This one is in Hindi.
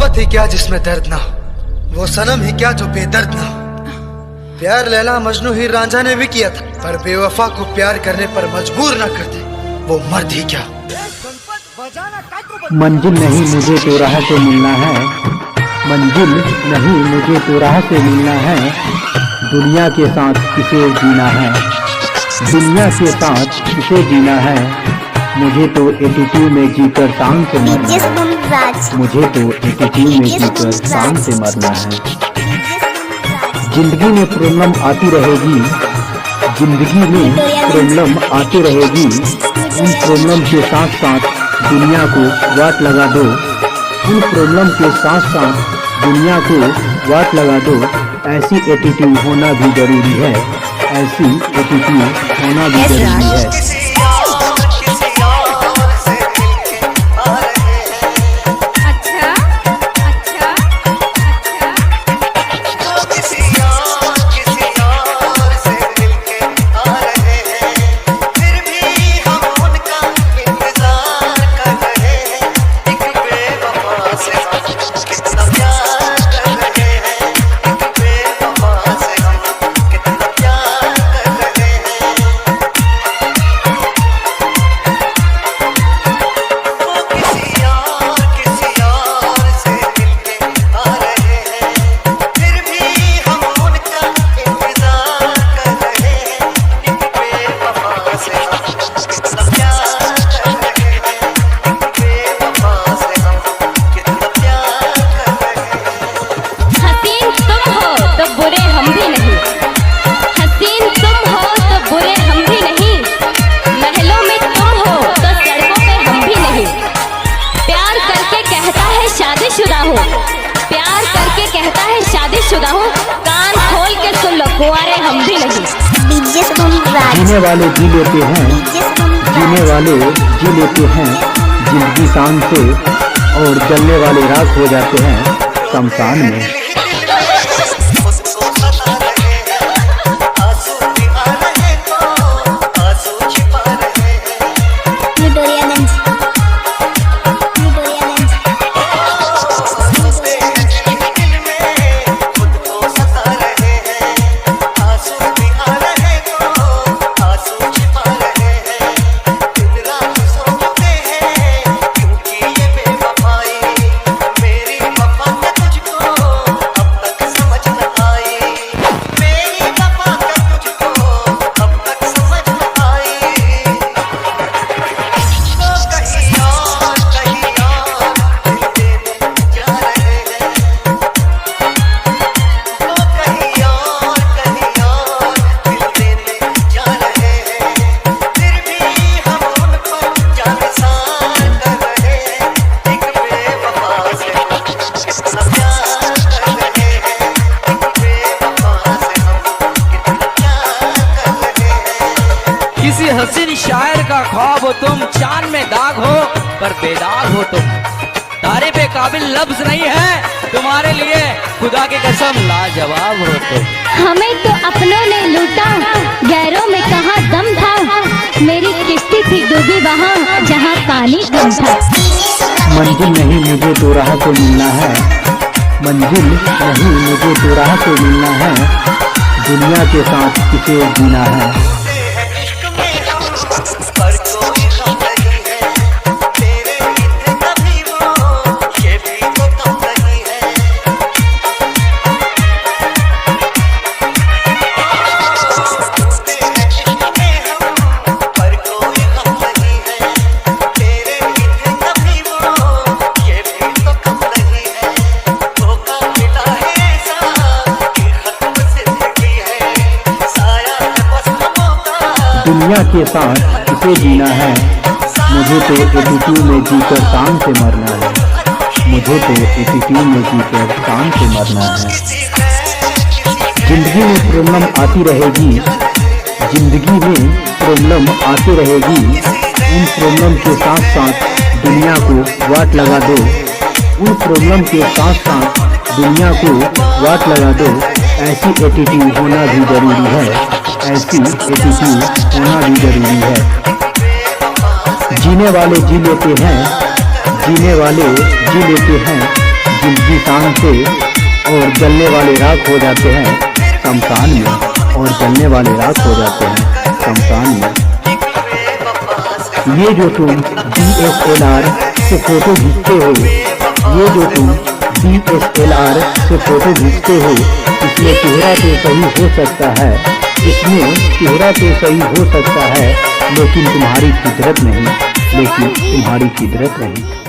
मोहब्बत ही क्या जिसमें दर्द ना हो, वो सनम ही क्या जो बेदर्द ना हो। प्यार लैला मजनू ही रांझा ने भी किया था, पर बेवफा को प्यार करने पर मजबूर ना करते वो मर्द ही क्या। मंजिल नहीं मुझे तो राह से मिलना है, मंजिल नहीं मुझे तो राह से मिलना है। दुनिया के साथ किसे जीना है, दुनिया के साथ किसे जीना है। मुझे तो एटीट्यूड में जीकर शान से मरना है, मुझे तो एटीट्यूड में जीकर शान से मरना है। जिंदगी में प्रॉब्लम आती रहेगी, जिंदगी में प्रॉब्लम आती रहेगी। उन प्रॉब्लम के साथ साथ दुनिया को वाट लगा दो, उन प्रॉब्लम के साथ साथ दुनिया को वाट लगा दो। ऐसी एटीट्यूड होना भी जरूरी है, ऐसी एटीट्यूड होना भी जरूरी है। प्यार करके कहता है शादीशुदा हूँ, कान खोल के सुन लो कुंवारे हम भी नहीं। जीने वाले जी लेते हैं, जीने वाले जी लेते हैं जिंदगी शान से, और जलने वाले राख हो जाते हैं शमशान में। किसी हसीन शायर का ख्वाब हो तुम, चांद में दाग हो पर बेदाग हो तुम। तारीफ काबिल लफ्ज नहीं है तुम्हारे लिए, खुदा की कसम लाजवाब हो तुम। हमें तो अपनों ने लूटा, गैरों में कहाँ दम था। मेरी किश्ती थी डूबी वहाँ जहाँ पानी कम था। मंजिल नहीं मुझे तो राह से मिलना है, मंजिल नहीं मुझे तो राह से मिलना है। दुनिया के साथ किसे जीना है। दुनिया के साथ किसे जीना है, मुझे तो एटीट्यूड में जीकर शान से मरना है, मुझे तो एटीट्यूड में जीकर शान से मरना है। जिंदगी में प्रॉब्लम आती रहेगी, जिंदगी में प्रॉब्लम आती रहेगी। उन प्रॉब्लम के साथ साथ दुनिया को वाट लगा दो, उन प्रॉब्लम के साथ साथ दुनिया को वाट लगा दो। ऐसी एटीट्यूड होना भी जरूरी है, ऐसी एटीट्यूड होना भी जरूरी है। जीने वाले जी लेते हैं, जीने वाले जी लेते हैं जिंदगी शान से और जलने वाले राख हो जाते हैं शमशान में, और जलने वाले राख हो जाते हैं शमशान में। ये जो तुम DSLR से फोटो खींचते हो, ये जो तुम DSLR से फोटो खींचते हो, इसमें चेहरा तो सही हो सकता है, इसमें चेहरा तो सही हो सकता है, लेकिन तुम्हारी फितरत नहीं, लेकिन तुम्हारी फितरत नहीं।